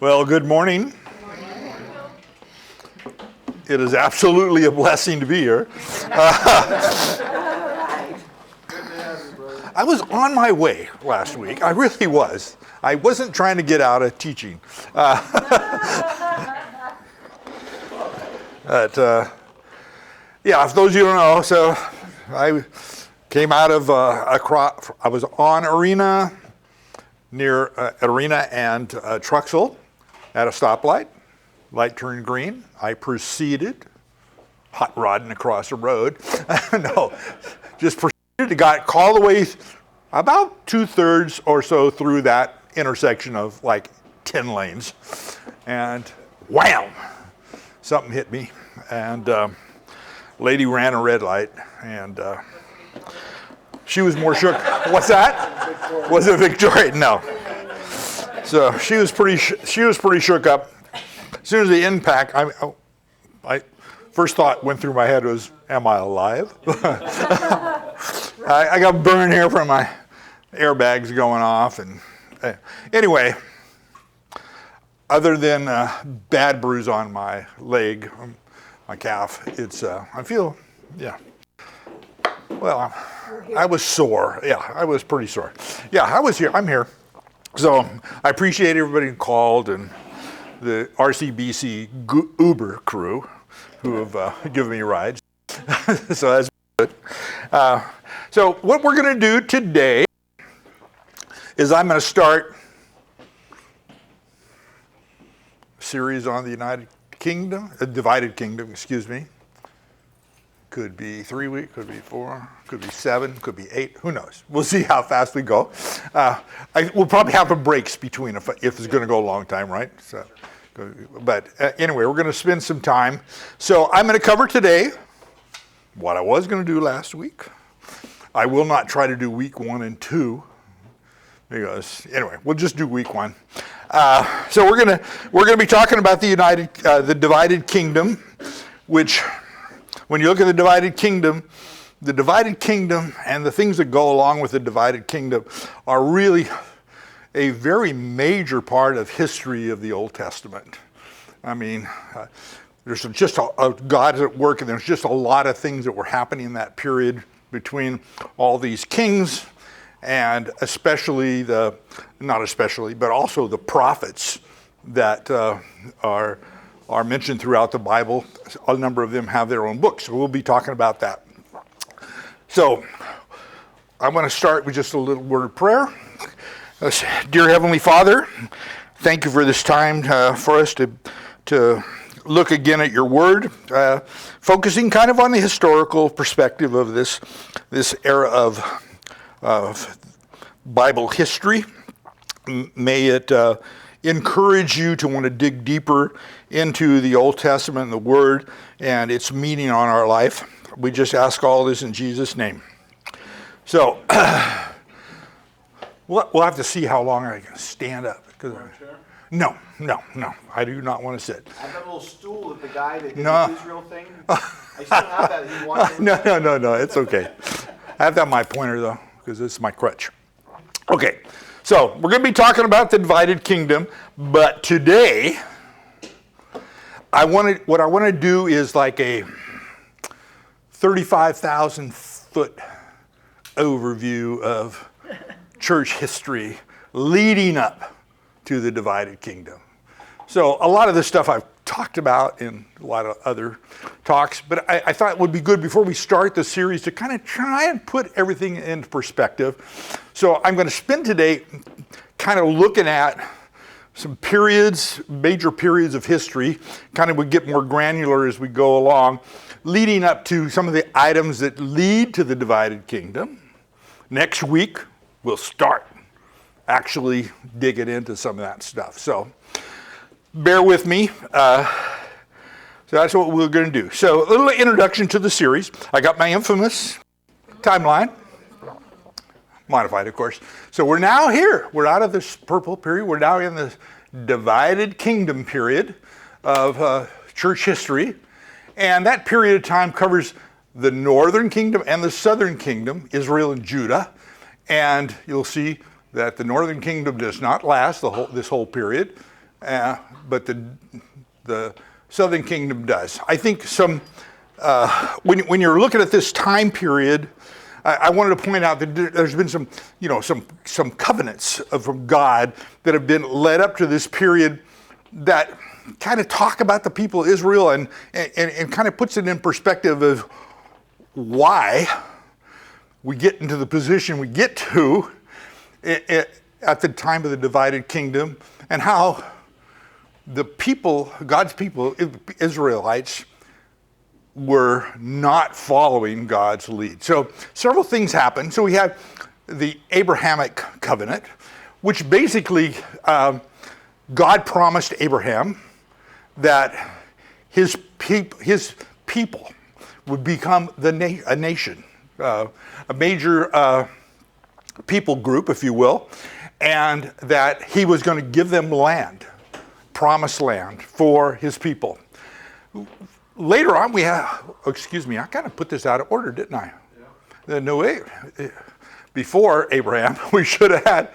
Well, good morning. It is absolutely a blessing to be here. I was on my way last week. I really was. I wasn't trying to get out of teaching. Yeah, if those of you don't know, so I came out of I was on Arena, near Arena and Truxell at a stoplight. Light turned green. I proceeded, hot rodding across the road. No, just proceeded to got all the way about 2/3 or so through that intersection of like 10 lanes. And wham, something hit me. And lady ran a red light, and she was more shook. What's that? Was it Victoria? No. So she was pretty shook up. As soon as the impact, I first thought went through my head was, am I alive? I got burned here from my airbags going off, and anyway, other than bad bruise on my leg, my calf, it's I feel, yeah. Well, I was sore. Yeah, I was pretty sore. Yeah, I was here. I'm here. So I appreciate everybody who called and the RCBC Uber crew who have given me rides. So that's good. So what we're going to do today is I'm going to start a series on the divided kingdom, excuse me. Could be 3 weeks, could be 4, could be 7, could be 8, who knows? We'll see how fast we go. We'll probably have breaks between if it's going to go a long time, right? So, but anyway, we're going to spend some time. So I'm going to cover today what I was going to do last week. I will not try to do week 1 and 2 because anyway, we'll just do week 1. So we're going to be talking about the divided kingdom, which, when you look at the divided kingdom and the things that go along with the divided kingdom are really a very major part of history of the Old Testament. I mean, there's just God's at work, and there's just a lot of things that were happening in that period between all these kings, and especially but also the prophets that are mentioned throughout the Bible. A number of them have their own books, so we'll be talking about that. So I'm going to start with just a little word of prayer. Dear Heavenly Father, thank you for this time for us to look again at your word, focusing kind of on the historical perspective of this era of Bible history. May it encourage you to want to dig deeper into the Old Testament and the Word and its meaning on our life. We just ask all this in Jesus' name. So, we'll have to see how long I can stand up. No, I do not want to sit. I have that little stool that the guy that did the Israel thing. I still have that. He wants No, it's okay. I have that my pointer though, because it's my crutch. Okay. So we're going to be talking about the divided kingdom, but today what I want to do is like a 35,000 foot overview of church history leading up to the divided kingdom. So a lot of this stuff I've talked about in a lot of other talks, but I thought it would be good before we start the series to kind of try and put everything into perspective. So I'm going to spend today kind of looking at some major periods of history, kind of would get more granular as we go along, leading up to some of the items that lead to the divided kingdom. Next week, we'll start actually digging into some of that stuff. So bear with me. So that's what we're going to do. So a little introduction to the series. I got my infamous timeline. Modified, of course. So we're now here. We're out of this purple period. We're now in the divided kingdom period of church history. And that period of time covers the northern kingdom and the southern kingdom, Israel and Judah. And you'll see that the northern kingdom does not last this whole period. but the southern kingdom does. I think when you're looking at this time period, I wanted to point out that there's been some covenants from God that have been led up to this period that kind of talk about the people of Israel and kind of puts it in perspective of why we get into the position we get to at the time of the divided kingdom, and how the people, God's people, Israelites, were not following God's lead. So several things happened. So we had the Abrahamic covenant, which basically God promised Abraham that his people would become a nation, a major people group, if you will, and that he was going to give them land, promised land for his people. Later on, we have, excuse me, I kind of put this out of order, didn't I? Yeah. No way. Before Abraham, we should have had,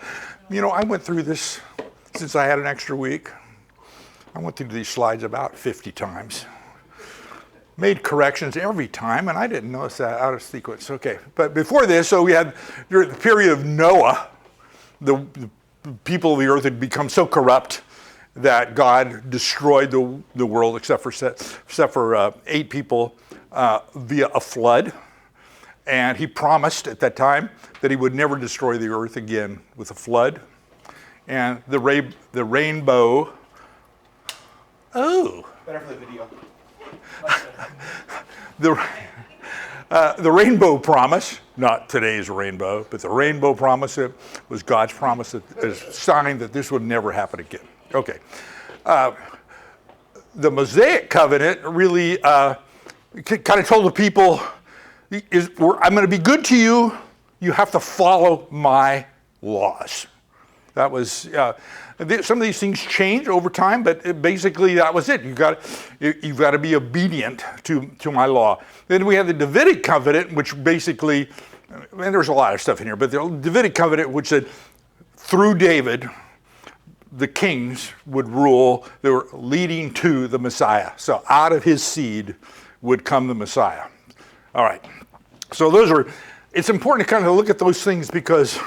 I went through this since I had an extra week. I went through these slides about 50 times. Made corrections every time, and I didn't notice that out of sequence. Okay, but before this, so we had during the period of Noah, the people of the earth had become so corrupt that God destroyed the world except for 8 people via a flood. And he promised at that time that he would never destroy the earth again with a flood. And the rainbow. Oh. Better for the video. The rainbow promise, not today's rainbow, but the rainbow promise was God's promise, as a sign that this would never happen again. Okay. The Mosaic covenant really kind of told the people, I'm going to be good to you. You have to follow my laws. That was, some of these things change over time, but basically that was it. You've got to be obedient to my law. Then we have the Davidic covenant, which basically, and there's a lot of stuff in here, but the Davidic covenant, which said through David, the kings would rule. They were leading to the Messiah. So out of his seed would come the Messiah. All right. So it's important to kind of look at those things because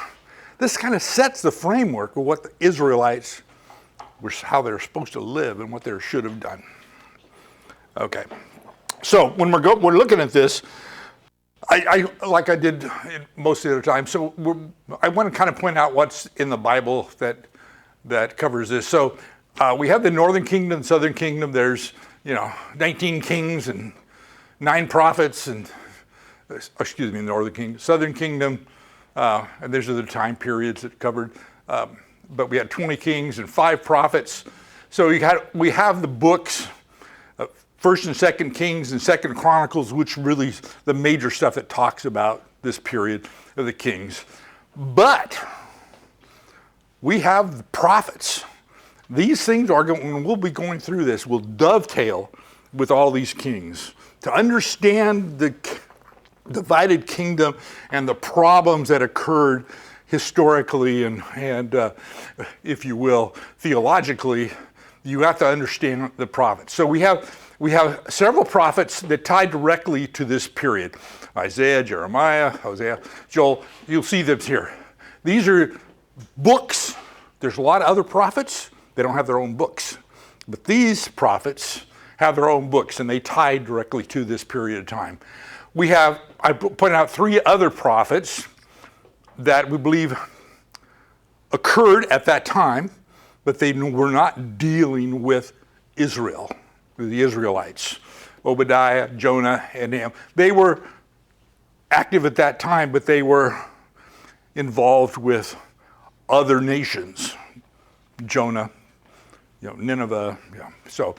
this kind of sets the framework of what the Israelites how they're supposed to live and what they should have done. Okay. So when we're looking at this, I like I did most of the time. So I want to kind of point out what's in the Bible that covers this. So we have the northern kingdom, southern kingdom. There's 19 kings and 9 prophets, and northern kingdom, southern kingdom, and these are the time periods that covered. But we had 20 kings and 5 prophets. So we have the books, First and Second Kings and Second Chronicles, which really is the major stuff that talks about this period of the kings. But we have the prophets. These things when we'll be going through this, will dovetail with all these kings. To understand the divided kingdom and the problems that occurred historically and if you will, theologically, you have to understand the prophets. So we have several prophets that tie directly to this period. Isaiah, Jeremiah, Hosea, Joel. You'll see them here. These are books. There's a lot of other prophets. They don't have their own books. But these prophets have their own books, and they tie directly to this period of time. I pointed out 3 other prophets that we believe occurred at that time, but they were not dealing with Israel, the Israelites. Obadiah, Jonah, and Nahum. They were active at that time, but they were involved with other nations. Jonah, Nineveh. Yeah. So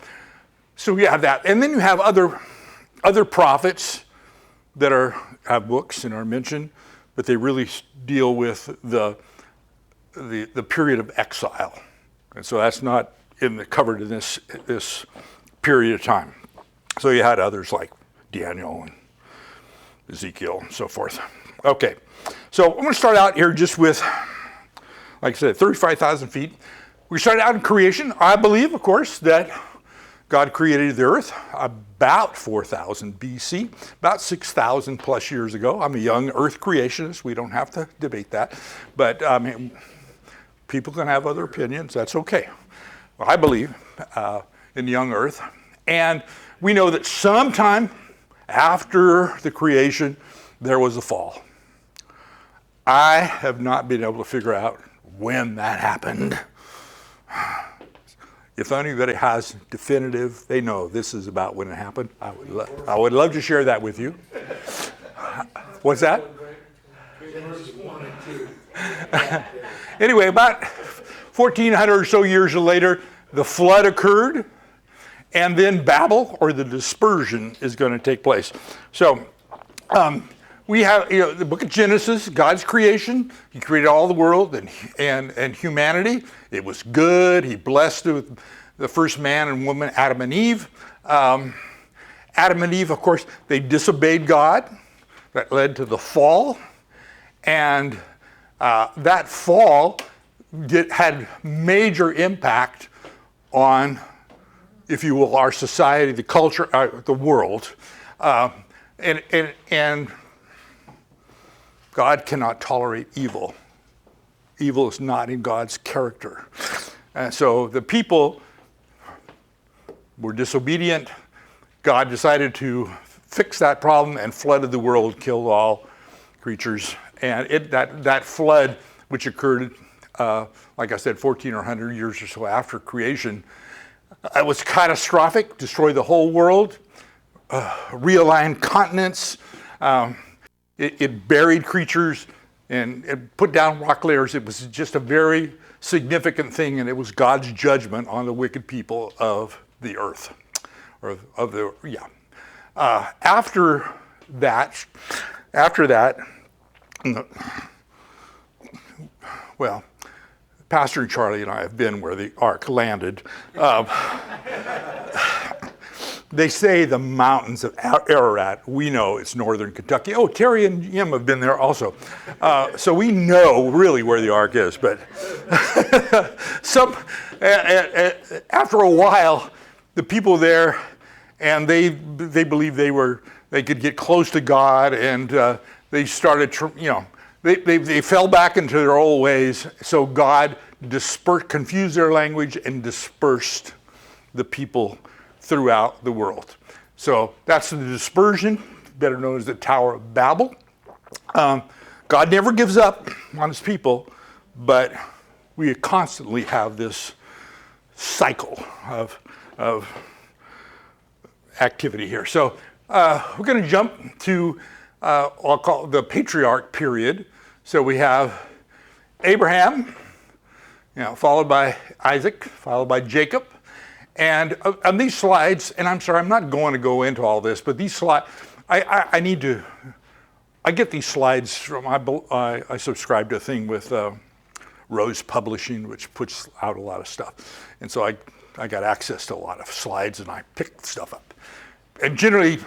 you have that. And then you have other prophets that have books and are mentioned, but they really deal with the period of exile. And so that's not covered in this period of time. So you had others like Daniel and Ezekiel and so forth. Okay, so I'm going to start out here just with, like I said, 35,000 feet. we started out in creation. I believe, of course, that God created the earth about 4000 BC, about 6,000 plus years ago. I'm a young earth creationist. We don't have to debate that. But people can have other opinions. That's okay. Well, I believe in young earth. And we know that sometime after the creation, there was a fall. I have not been able to figure out when that happened. If anybody has definitive, they know this is about when it happened, I would love to share that with you. What's that? Anyway, about 1,400 or so years later, the flood occurred, and then Babel, or the dispersion, is going to take place. So we have the book of Genesis, God's creation. He created all the world and humanity. It was good. He blessed the first man and woman, Adam and Eve. Adam and Eve, of course, they disobeyed God. That led to the fall. And that fall had major impact on, if you will, our society, the culture, the world. And God cannot tolerate evil. Evil is not in God's character. And so the people were disobedient. God decided to fix that problem and flooded the world, killed all creatures. And that flood, which occurred, like I said, 1,400 years or so after creation, it was catastrophic, destroyed the whole world, realigned continents. It buried creatures and it put down rock layers. It was just a very significant thing, and it was God's judgment on the wicked people of the earth, After that, well, Pastor Charlie and I have been where the ark landed. They say the mountains of Ararat. We know it's northern Kentucky. Oh, Terry and Jim have been there also. So we know really where the ark is. But after a while, the people there, and they believed they could get close to God, and they started, they fell back into their old ways. So God confused their language and dispersed the people throughout the world. So that's the dispersion, better known as the Tower of Babel. God never gives up on his people, but we constantly have this cycle of activity here. So we're going to jump to, I'll call it the patriarch period. So we have Abraham, followed by Isaac, followed by Jacob. And on these slides, and I'm sorry, I'm not going to go into all this, but these slides, I get these slides from, I subscribe to a thing with Rose Publishing, which puts out a lot of stuff. And so I got access to a lot of slides, and I picked stuff up. And generally,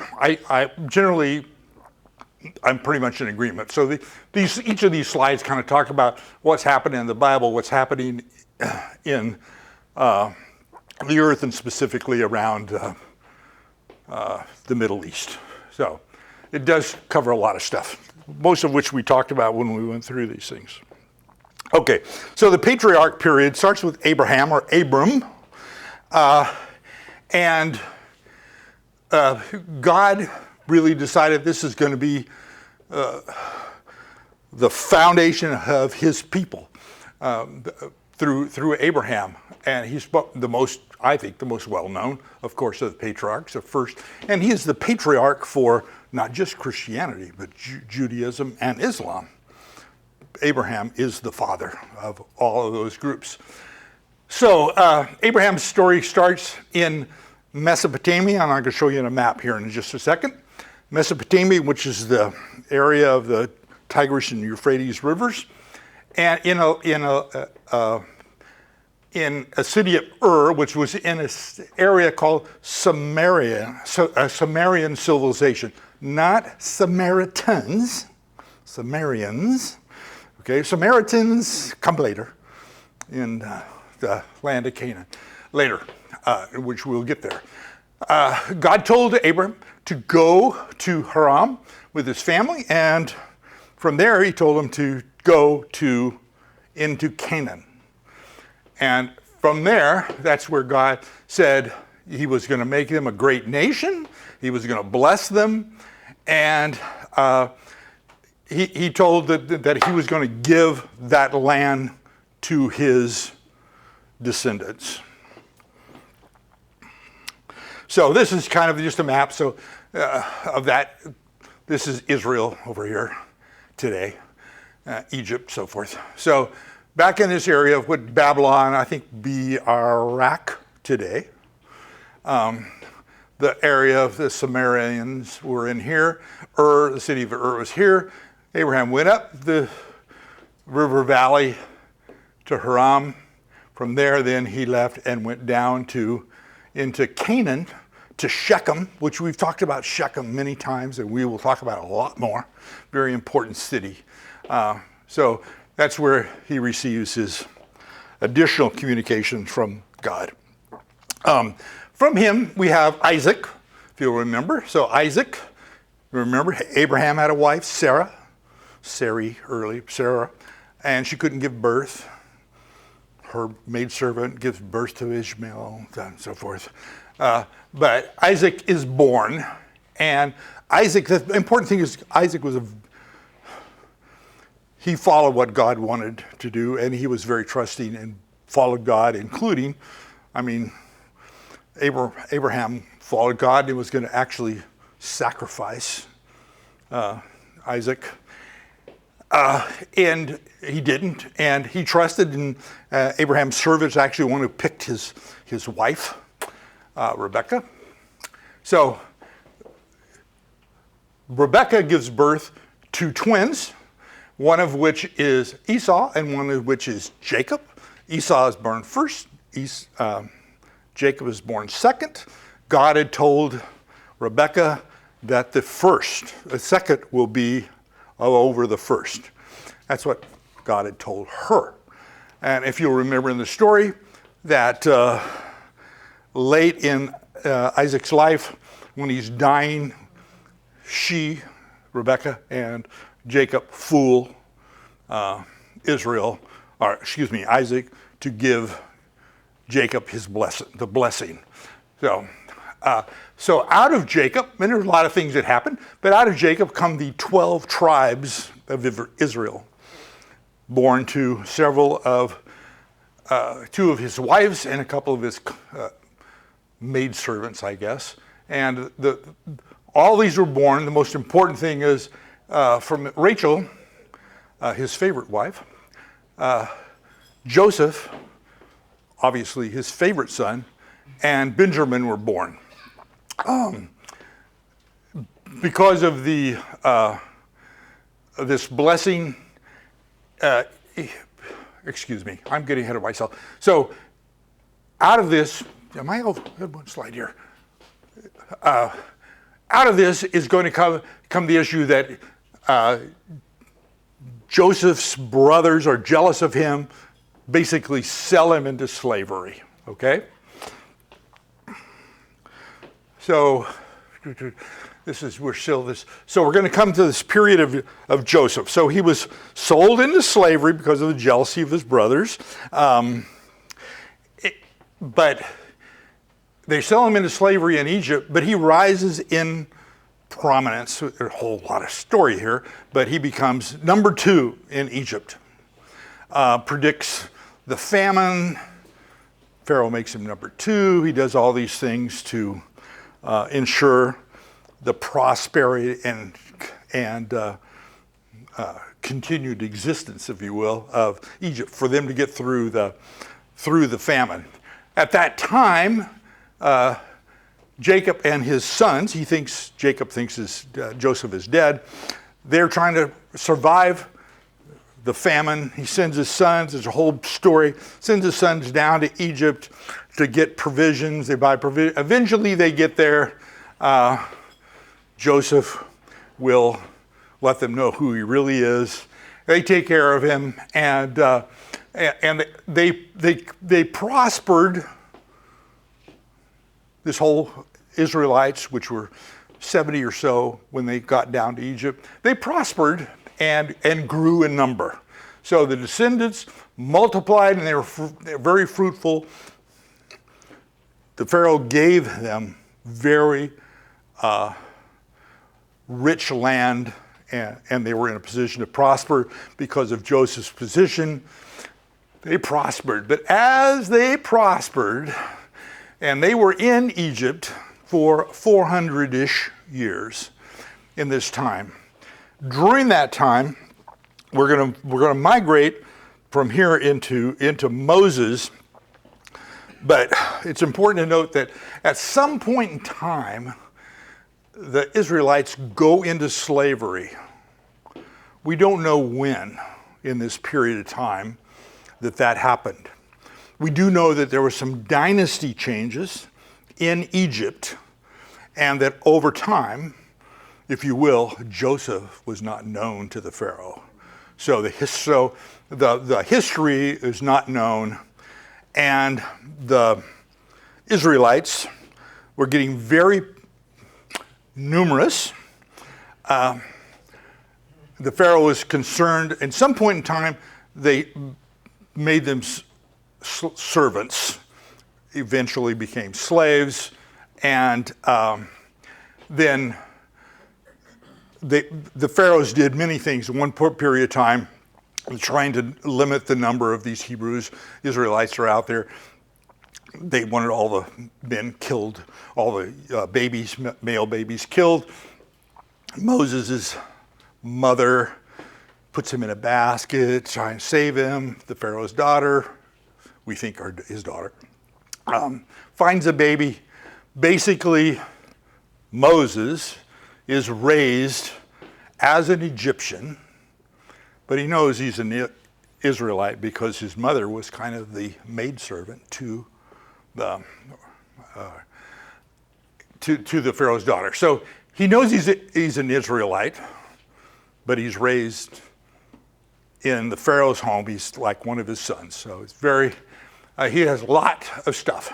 I'm pretty much in agreement. So each of these slides kind of talk about what's happening in the Bible, what's happening in the earth, and specifically around the Middle East. So it does cover a lot of stuff, most of which we talked about when we went through these things. Okay, so the patriarch period starts with Abraham, or Abram, and God really decided this is going to be the foundation of his people through Abraham. And he's the most well-known, of course, of the patriarchs, first. And he is the patriarch for not just Christianity, but Judaism and Islam. Abraham is the father of all of those groups. So Abraham's story starts in Mesopotamia, and I'm going to show you in a map here in just a second. Mesopotamia, which is the area of the Tigris and Euphrates rivers, and in a city of Ur, which was in an area called Samaria, a Sumerian civilization, not Samaritans, Sumerians. Okay, Samaritans come later in the land of Canaan later, which we'll get there. God told Abram to go to Haran with his family, and from there he told him to go into Canaan. And from there, that's where God said he was going to make them a great nation. He was going to bless them. And he told that he was going to give that land to his descendants. So this is kind of just a map of that. This is Israel over here today, Egypt, so forth. So back in this area of what Babylon, I think, be Iraq today. The area of the Sumerians were in here. The city of Ur was here. Abraham went up the river valley to Haran. From there, then he left and went down into Canaan, to Shechem, which we've talked about Shechem many times, and we will talk about a lot more. Very important city. So that's where he receives his additional communication from God. From him, we have Isaac, if you'll remember. So Isaac, remember, Abraham had a wife, Sarah, and she couldn't give birth. Her maidservant gives birth to Ishmael, and so forth. But Isaac is born, and Isaac, the important thing is Isaac he followed what God wanted to do, and he was very trusting and followed God, including, Abraham followed God and was going to actually sacrifice Isaac. And he didn't, and he trusted, and Abraham's servants actually one who picked his wife, Rebecca. So Rebecca gives birth to twins, one of which is Esau and one of which is Jacob. Esau is born first, Jacob is born second. God had told Rebecca that the second will be over the first. That's what God had told her. And if you'll remember in the story that late in Isaac's life, when he's dying, Rebecca and Jacob fool Isaac to give Jacob the blessing. So out of Jacob, and there's a lot of things that happen, but out of Jacob come the 12 tribes of Israel, born to two of his wives and a couple of his maidservants, I guess. And all these were born. The most important thing is from Rachel, his favorite wife, Joseph, obviously his favorite son, and Benjamin were born. Because of this blessing, excuse me, I'm getting ahead of myself. So out of this, I have one slide here. Out of this is going to come the issue that Joseph's brothers are jealous of him, basically sell him into slavery, okay? So we're going to come to this period of Joseph. So he was sold into slavery because of the jealousy of his brothers. But they sell him into slavery in Egypt, but he rises in prominence. There's a whole lot of story here, but he becomes number 2 in Egypt. Predicts the famine. Pharaoh makes him number 2. He does all these things to ensure the prosperity and continued existence, if you will, of Egypt, for them to get through the famine. At that time, Jacob and his sons, Jacob thinks Joseph is dead. They're trying to survive the famine. He sends his sons, there's a whole story, sends his sons down to Egypt to get provisions. They buy provisions. Eventually they get there. Joseph will let them know who he really is. They take care of him, and and they prospered. This whole Israelites, which were 70 or so when they got down to Egypt, they prospered and grew in number. So the descendants multiplied and they were very fruitful. The Pharaoh gave them very rich land, and they were in a position to prosper because of Joseph's position. They prospered. But as they prospered, and they were in Egypt for 400-ish years in this time. During that time, we're gonna migrate from here into Moses. But it's important to note that at some point in time, the Israelites go into slavery. We don't know when in this period of time that happened. We do know that there were some dynasty changes in Egypt, and that over time, if you will, Joseph was not known to the Pharaoh. So the history is not known, and the Israelites were getting very numerous. The Pharaoh was concerned. At some point in time, they made them servants, eventually became slaves, and then the pharaohs did many things in one period of time, trying to limit the number of these Israelites are out there. They wanted all the men killed, all the babies, male babies killed. Moses' mother puts him in a basket, trying to save him. The Pharaoh's daughter, we think his daughter, finds a baby. Basically, Moses is raised as an Egyptian, but he knows he's an Israelite because his mother was kind of the maidservant to the Pharaoh's daughter. So he knows he's an Israelite, but he's raised in the Pharaoh's home. He's like one of his sons. So it's very, he has a lot of stuff.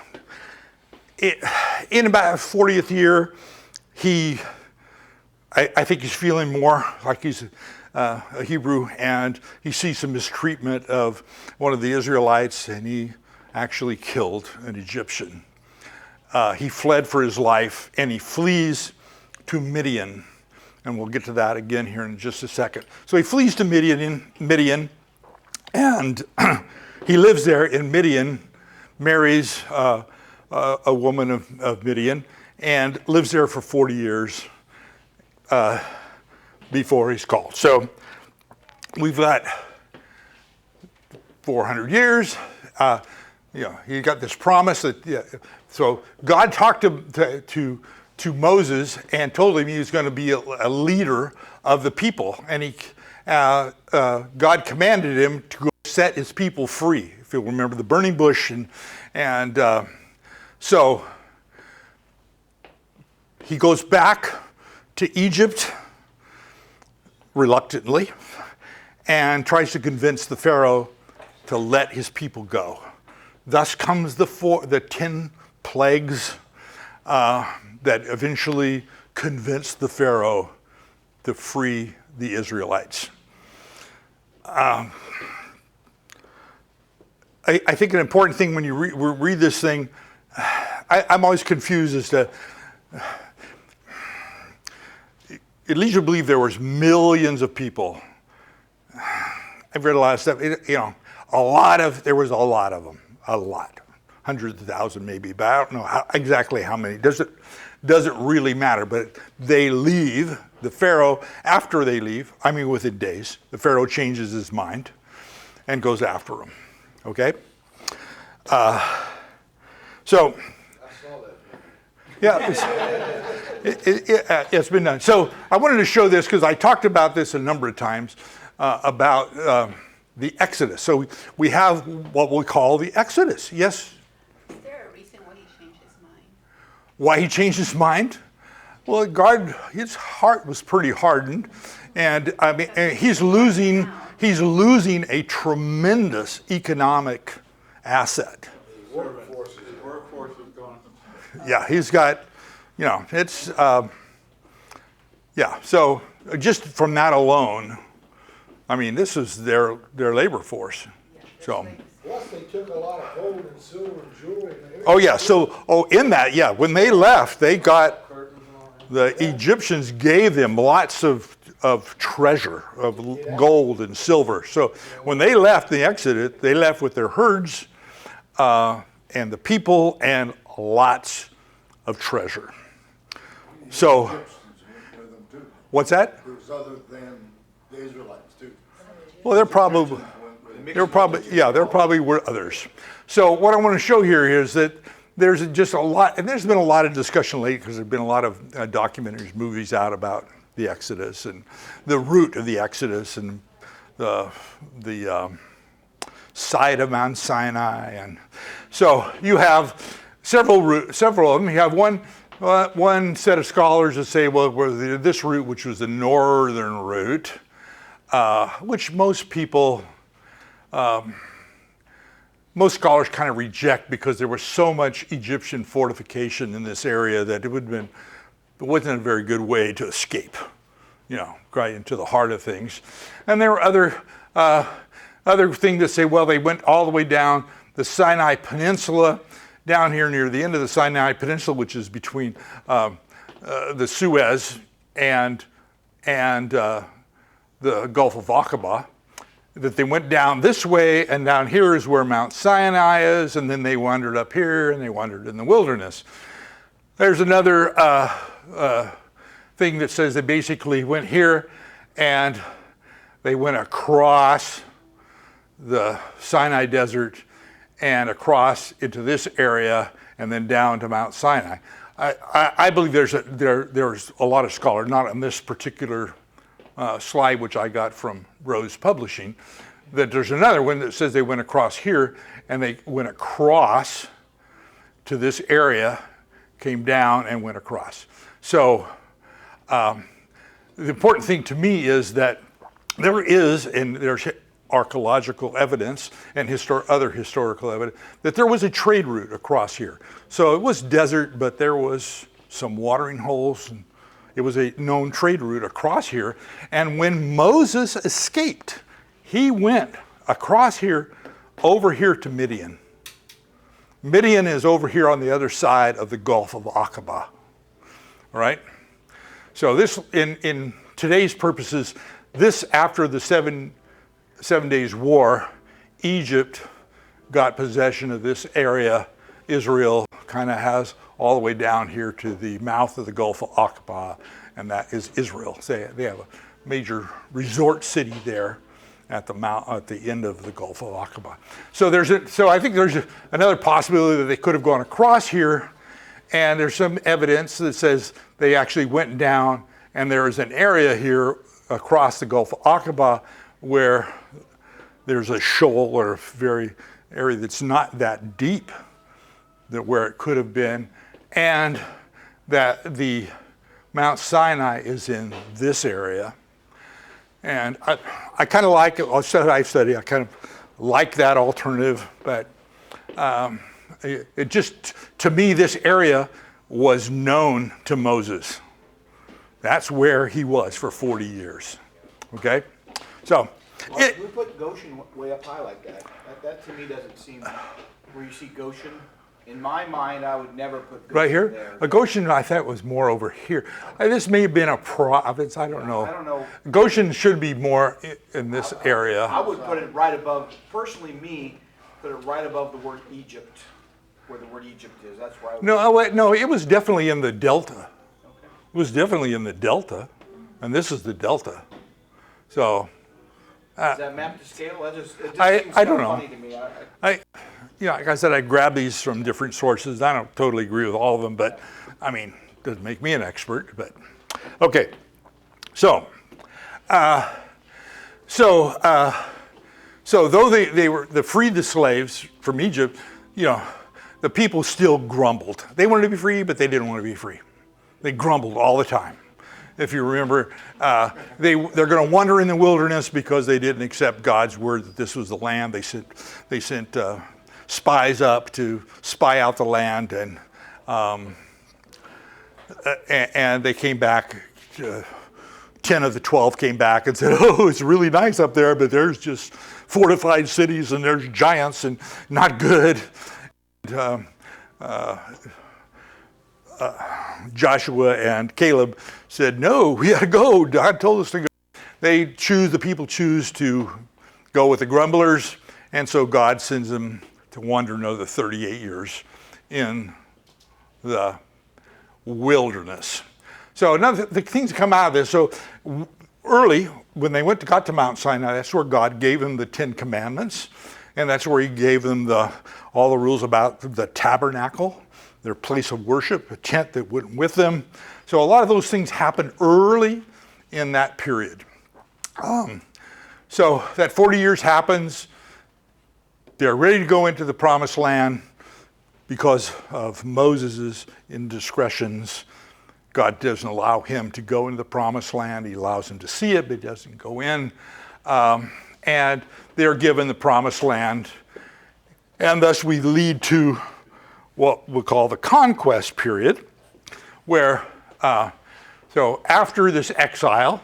In about 40th year, I think he's feeling more like he's a Hebrew, and he sees some mistreatment of one of the Israelites, and he actually killed an Egyptian. He fled for his life, and he flees to Midian. And we'll get to that again here in just a second. So he flees to Midian, and he lives there in Midian, marries a woman of Midian, and lives there for 40 years before he's called. So we've got 400 years. He got this promise that, so God talked to Moses and told him he was going to be a leader of the people. And God commanded him to go set his people free, if you'll remember the burning bush. And so he goes back to Egypt reluctantly and tries to convince the Pharaoh to let his people go. Thus comes the 10 plagues that eventually convinced the Pharaoh to free the Israelites. I think an important thing when you read this thing, I'm always confused as to, it leads you to believe there was millions of people. I've read a lot of stuff, there was a lot of them, a lot. Hundreds of thousands maybe, but I don't know exactly how many. Doesn't really matter, but they leave. The Pharaoh, after they leave, within days, the Pharaoh changes his mind and goes after them. Okay? So, yeah, it's been done. So I wanted to show this because I talked about this a number of times about the Exodus. So we have what we call the Exodus. Yes? Is there a reason why he changed his mind? Why he changed his mind? Well, his heart was pretty hardened, and he's losing he's losing a tremendous economic asset. Workforce is gone. Yeah, he's got, it's, yeah. So just from that alone, I mean, this is their labor force. So. Plus, they took a lot of gold and silver and jewelry. Oh yeah. So in that, yeah, when they left, they got the Egyptians gave them lots of treasure of gold and silver. So when they left the Exodus, they left with their herds and the people and lots of treasure. So what's that? It was other than the Israelites too. Well, there probably were others. So what I want to show here is that there's just a lot, and there's been a lot of discussion lately because there've been a lot of documentaries, movies out about the Exodus and the route of the Exodus and the site of Mount Sinai, and so you have several of them. You have one set of scholars that say, well, this route, which was the northern route, which most scholars kind of reject because there was so much Egyptian fortification in this area that it wasn't a very good way to escape, right into the heart of things. And there were other things that say, well, they went all the way down the Sinai Peninsula, down here near the end of the Sinai Peninsula, which is between the Suez and the Gulf of Aqaba, that they went down this way, and down here is where Mount Sinai is, and then they wandered up here, and they wandered in the wilderness. There's another thing that says they basically went here, and they went across the Sinai Desert and across into this area, and then down to Mount Sinai. I believe there's a lot of scholars, not on this particular slide, which I got from Rose Publishing, that there's another one that says they went across here and they went across to this area, came down and went across. So the important thing to me is that there's archaeological evidence and other historical evidence that there was a trade route across here. So it was desert, but there was some watering holes, and it was a known trade route across here. And when Moses escaped, he went across here, over here to Midian. Midian is over here on the other side of the Gulf of Aqaba, all right? So this, in today's purposes, this after the Seven Days War, Egypt got possession of this area. Israel kind of has all the way down here to the mouth of the Gulf of Aqaba, and that is Israel. So they have a major resort city there at the end of the Gulf of Aqaba. So I think there's another possibility that they could have gone across here, and there's some evidence that says they actually went down, and there is an area here across the Gulf of Aqaba where there's a shoal or a area that's not that deep, where it could have been, and that the Mount Sinai is in this area. And I kind of like it. I kind of like that alternative, but it just, to me, this area was known to Moses. That's where he was for 40 years, okay? So. Well, we put Goshen way up high like that. That to me doesn't seem, where you see Goshen, in my mind, I would never put Goshen right here? there. Goshen, I thought, was more over here. This may have been a province, I don't know. I don't know. Goshen should be more in this area. I would put it right above, personally me, put it right above the word Egypt, where the word Egypt is. That's why I would. No, it was definitely in the delta. Okay. It was definitely in the delta, and this is the delta. So. Is that map to scale? It just seems I don't know. funny to me. Like I said, I grab these from different sources. I don't totally agree with all of them, but I mean, it doesn't make me an expert. But okay, so though they freed the slaves from Egypt, the people still grumbled. They wanted to be free, but they didn't want to be free. They grumbled all the time. if you remember. They're going to wander in the wilderness because they didn't accept God's word that this was the land. They sent spies up to spy out the land, and they came back. 10 of the 12 came back and said, "Oh, it's really nice up there, but there's just fortified cities and there's giants and not good." And, Joshua and Caleb said, "No, we got to go. God told us to go." The people choose to go with the grumblers, and so God sends them to wander another 38 years in the wilderness. So the things that come out of this, so early, when they got to Mount Sinai, that's where God gave them the 10 Commandments, and that's where he gave them all the rules about the tabernacle, their place of worship, a tent that went with them. So a lot of those things happened early in that period. So that 40 years happens. They're ready to go into the promised land because of Moses' indiscretions. God doesn't allow him to go into the promised land. He allows him to see it, but he doesn't go in. And they're given the promised land. And thus we lead to what we'll call the conquest period, where, so after this exile,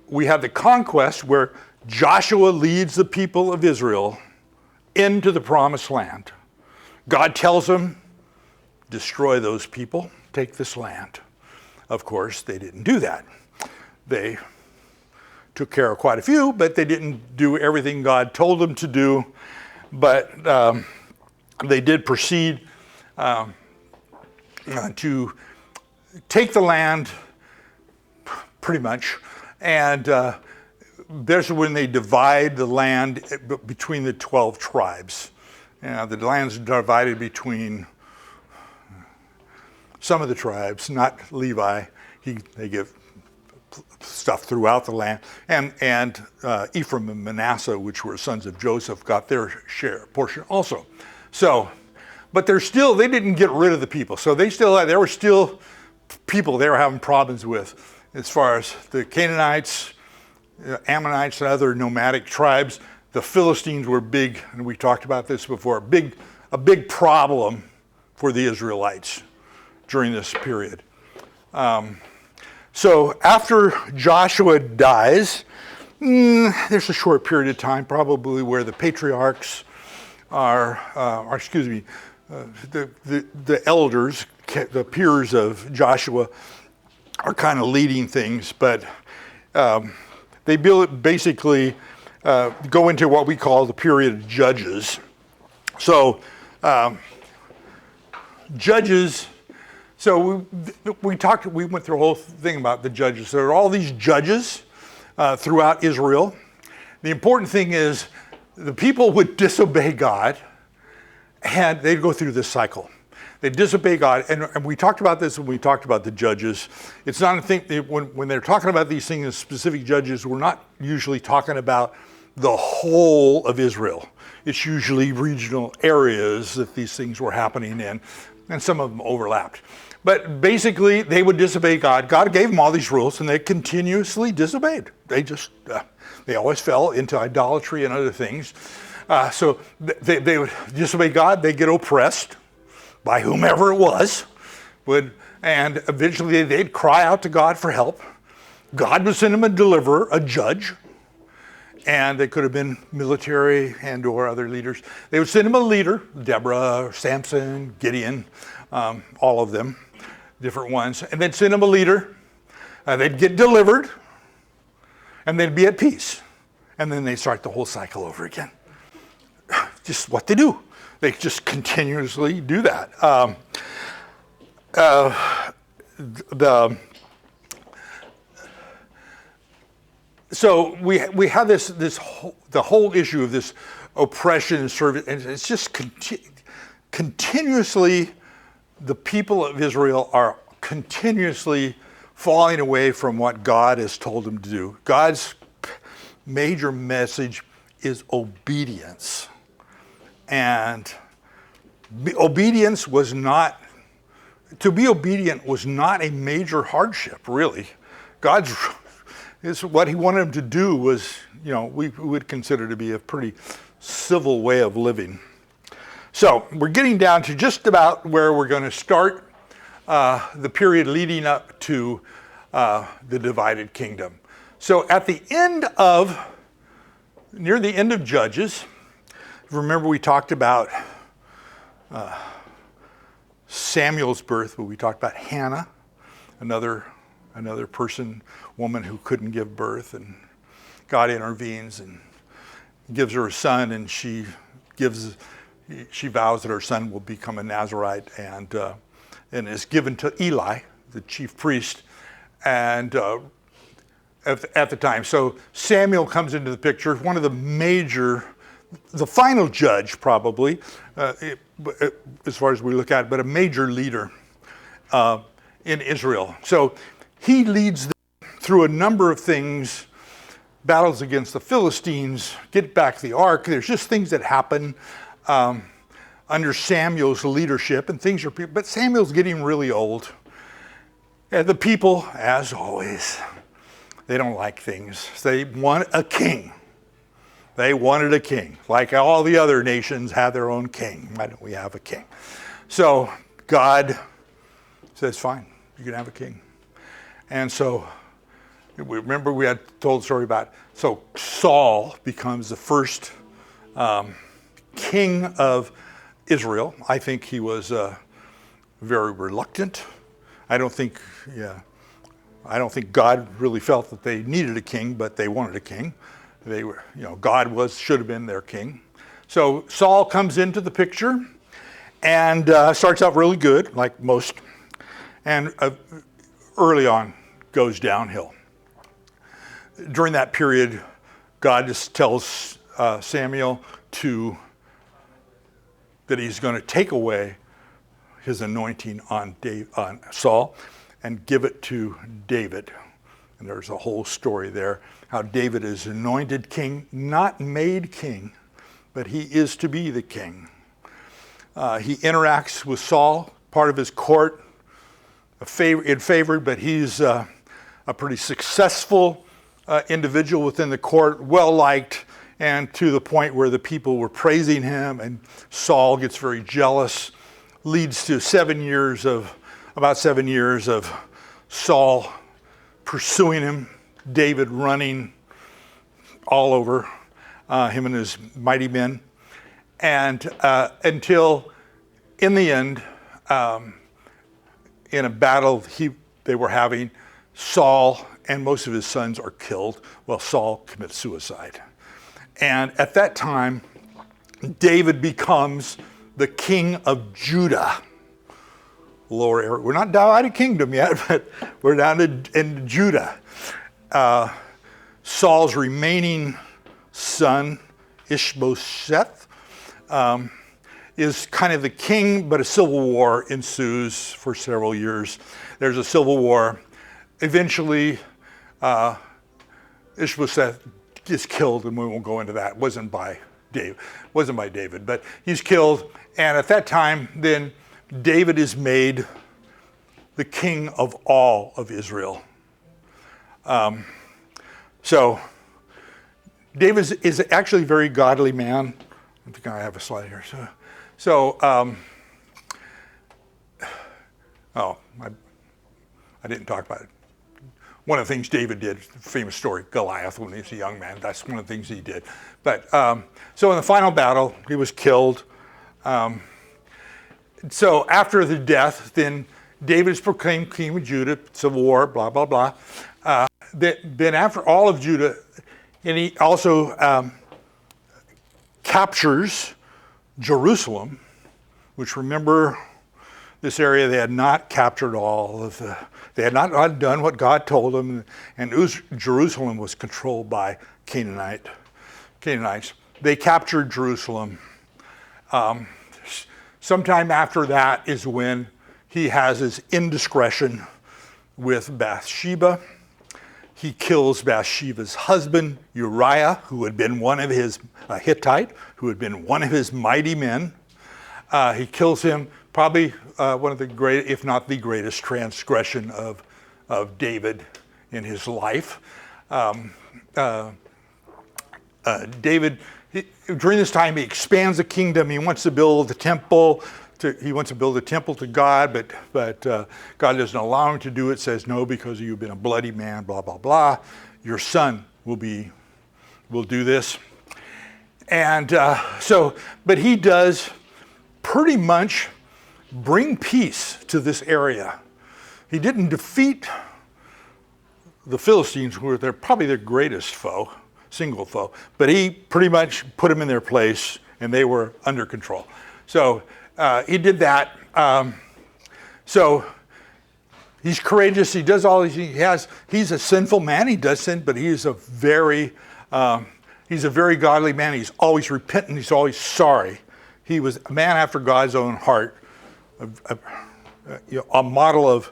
we have the conquest where Joshua leads the people of Israel into the promised land. God tells them, destroy those people, take this land. Of course, they didn't do that. They took care of quite a few, but they didn't do everything God told them to do. But they did proceed to take the land, pretty much, and there's when they divide the land between the 12 tribes. The land's divided between some of the tribes, not Levi. They give stuff throughout the land, and Ephraim and Manasseh, which were sons of Joseph, got their portion also. So, but they didn't get rid of the people. So there were still people they were having problems with, as far as the Canaanites, Ammonites, and other nomadic tribes. The Philistines were big, and we talked about this before, a big problem for the Israelites during this period. So after Joshua dies, there's a short period of time, probably where the patriarchs the elders, the peers of Joshua, are kind of leading things, but they basically go into what we call the period of Judges. So Judges. So we went through a whole thing about the judges. There are all these judges throughout Israel. The important thing is the people would disobey God, and they'd go through this cycle. They disobey God, and we talked about this when we talked about the judges. It's not a thing, when they're talking about these things as specific judges, we're not usually talking about the whole of Israel. It's usually regional areas that these things were happening in, and some of them overlapped. But basically, they would disobey God. God gave them all these rules, and they continuously disobeyed. They always fell into idolatry and other things. So they would disobey God. They'd get oppressed by whomever it was. And eventually, they'd cry out to God for help. God would send them a deliverer, a judge. And they could have been military and or other leaders. They would send them a leader, Deborah, Samson, Gideon, all of them, different ones. And they'd send them a leader. They'd get delivered. And they'd be at peace. And then they'd start the whole cycle over again. Just what they do. They just continuously do that. So we have the whole issue of this oppression and service, and it's just continuously, the people of Israel are continuously falling away from what God has told them to do. God's major message is obedience. And to be obedient was not a major hardship, really. God's is what he wanted him to do was, we would consider to be a pretty civil way of living. So we're getting down to just about where we're going to start the period leading up to the divided kingdom. So at the near the end of Judges, remember we talked about Samuel's birth, but we talked about Hannah, another woman who couldn't give birth, and God intervenes and gives her a son, and she vows that her son will become a Nazirite, and is given to Eli, the chief priest, and at the time. So Samuel comes into the picture, one of the final judge probably, as far as we look at it, but a major leader in Israel. So he leads them through a number of things, battles against the Philistines, get back the ark. There's just things that happen under Samuel's leadership, and but Samuel's getting really old. And the people, as always, they don't like things. They want a king. They wanted a king. Like all the other nations have their own king. Why don't we have a king? So God says, fine, you can have a king. And so, remember we had told the story about, so Saul becomes the first king of Israel. I think he was very reluctant. I don't think God really felt that they needed a king, but they wanted a king. They were, God should have been their king. So Saul comes into the picture and starts out really good, like most, and early on goes downhill. During that period, God just tells Samuel that he's going to take away his anointing on Saul and give it to David. And there's a whole story there, how David is anointed king, not made king, but he is to be the king. He interacts with Saul, part of his court, in favor, but he's a pretty successful individual within the court, well-liked, and to the point where the people were praising him, and Saul gets very jealous, leads to about 7 years of Saul pursuing him, David running all over him and his mighty men, and until in the end, in a battle they were having, Saul and most of his sons are killed while Saul commits suicide. And at that time, David becomes the king of Judah. Lower area. We're not divided kingdom yet, but we're down in Judah. Saul's remaining son, Ishbosheth, is kind of the king, but a civil war ensues for several years. There's a civil war. Eventually, Ishbosheth is killed, and we won't go into that. It wasn't by David, but he's killed. And at that time, then David is made the king of all of Israel. So David is actually a very godly man. I think I have a slide here. I didn't talk about it. One of the things David did, famous story, Goliath, when he was a young man, that's one of the things he did. But so in the final battle, he was killed. So after the death, then David is proclaimed king of Judah, civil war, blah, blah, blah. Then after all of Judah, and he also captures Jerusalem, which, remember, this area, they had not captured they had not done what God told them, and Jerusalem was controlled by Canaanites. They captured Jerusalem. Sometime after that is when he has his indiscretion with Bathsheba. He kills Bathsheba's husband, Uriah, who had been one of his Hittite, who had been one of his mighty men. He kills him, probably one of the great, if not the greatest, transgression of David in his life. David, during this time, he expands the kingdom. He wants to build the temple. He wants to build a temple to God, but God doesn't allow him to do it. Says no, because you've been a bloody man. Blah blah blah. Your son will do this, and but he does pretty much bring peace to this area. He didn't defeat the Philistines, who were probably their greatest foe, single foe, but he pretty much put them in their place, and they were under control. So he did that. So he's courageous. He does all these. He's a sinful man. He does sin, but he's a very godly man. He's always repentant. He's always sorry. He was a man after God's own heart, a model of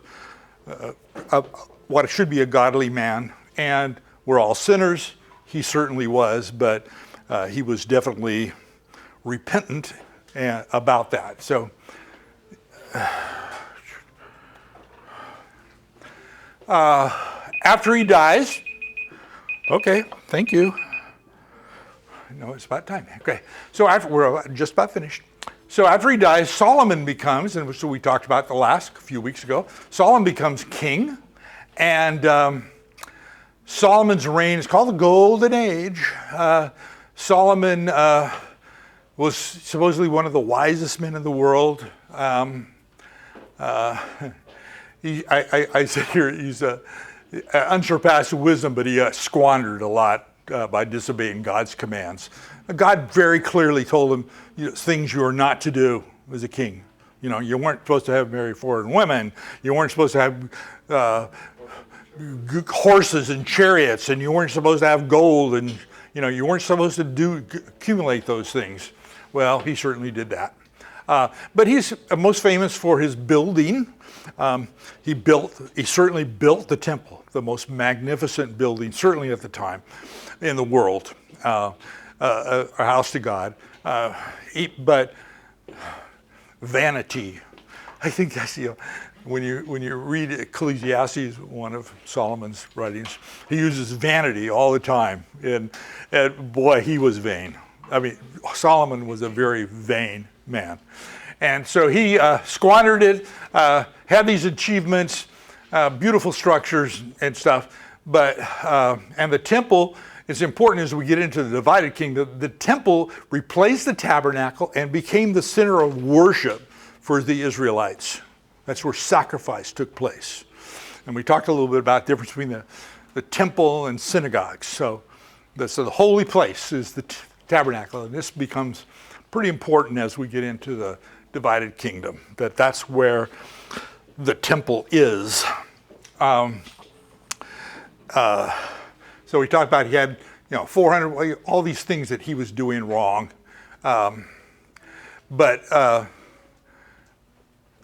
what should be a godly man. And we're all sinners. He certainly was, but he was definitely repentant about that. So after he dies, okay, thank you. No, it's about time. Okay, so we're just about finished. So after he dies, Solomon becomes, and so we talked about the last few weeks ago, Solomon becomes king, and Solomon's reign is called the Golden Age. Solomon was supposedly one of the wisest men in the world. I said here he's unsurpassed wisdom, but he squandered a lot by disobeying God's commands. God very clearly told him things you are not to do as a king. You weren't supposed to marry foreign women. You weren't supposed to have horses and chariots, and you weren't supposed to have gold, and you weren't supposed to accumulate those things. Well, he certainly did that. But he's most famous for his building. He certainly built the temple, the most magnificent building, certainly at the time, in the world, a house to God. But vanity, I think that's when you read Ecclesiastes, one of Solomon's writings, he uses vanity all the time, and boy, he was vain. I mean, Solomon was a very vain man. And so he squandered it, had these achievements, beautiful structures and stuff, but, and the temple is important as we get into the divided kingdom. The temple replaced the tabernacle and became the center of worship for the Israelites. That's where sacrifice took place. And we talked a little bit about the difference between the temple and synagogues. So the holy place is the tabernacle, and this becomes pretty important as we get into the divided kingdom, that's where the temple is. So we talked about he had 400, all these things that he was doing wrong. But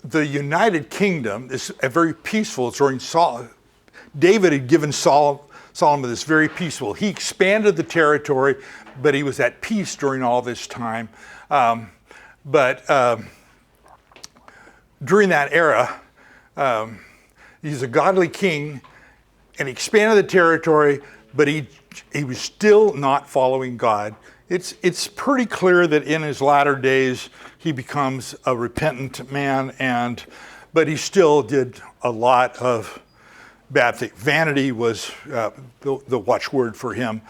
the United Kingdom is very peaceful. It's during David had given Solomon this very peaceful. He expanded the territory, but he was at peace during all this time. But during that era, he's a godly king, and he expanded the territory, but he was still not following God. It's pretty clear that in his latter days he becomes a repentant man, but he still did a lot of bad things. Vanity was the watchword for him.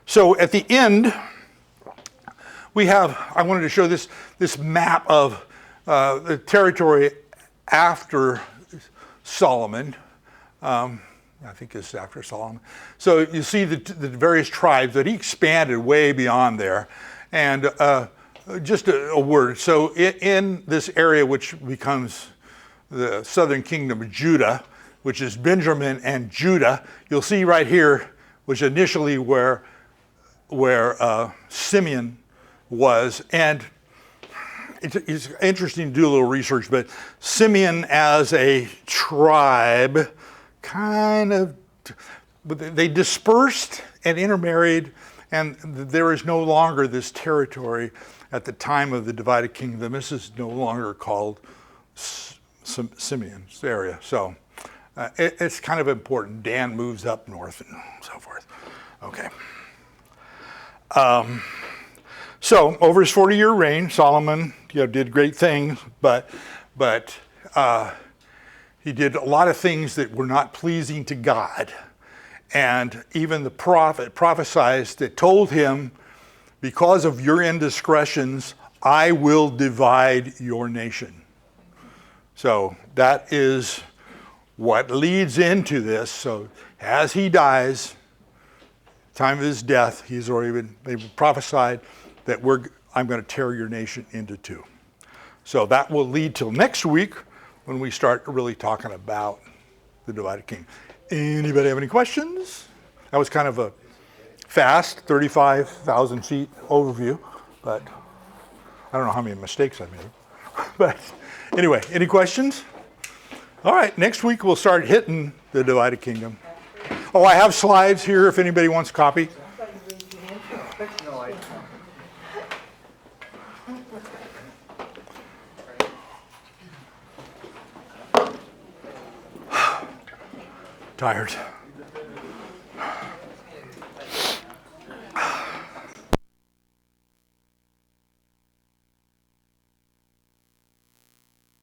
So at the end, I wanted to show this map of the territory after Solomon. I think it's after Solomon. So you see the various tribes that he expanded way beyond there. And just a word. So in this area, which becomes the southern kingdom of Judah, which is Benjamin and Judah, you'll see right here, which initially where Simeon was. And it's interesting to do a little research, but Simeon as a tribe they dispersed and intermarried, and there is no longer this territory at the time of the divided kingdom. This is no longer called Simeon's area. So It's kind of important. Dan moves up north and so forth. Okay. So over his 40-year reign, Solomon, did great things, but he did a lot of things that were not pleasing to God. And even the prophet prophesied that told him, because of your indiscretions, I will divide your nation. So that is what leads into this. So as he dies, time of his death, they've prophesied that I'm going to tear your nation into two. So that will lead till next week when we start really talking about the divided kingdom. Anybody have any questions? That was kind of a fast 35,000 feet overview, but I don't know how many mistakes I made. But anyway, any questions? All right, next week we'll start hitting the divided kingdom. Oh, I have slides here if anybody wants a copy. No, Tired.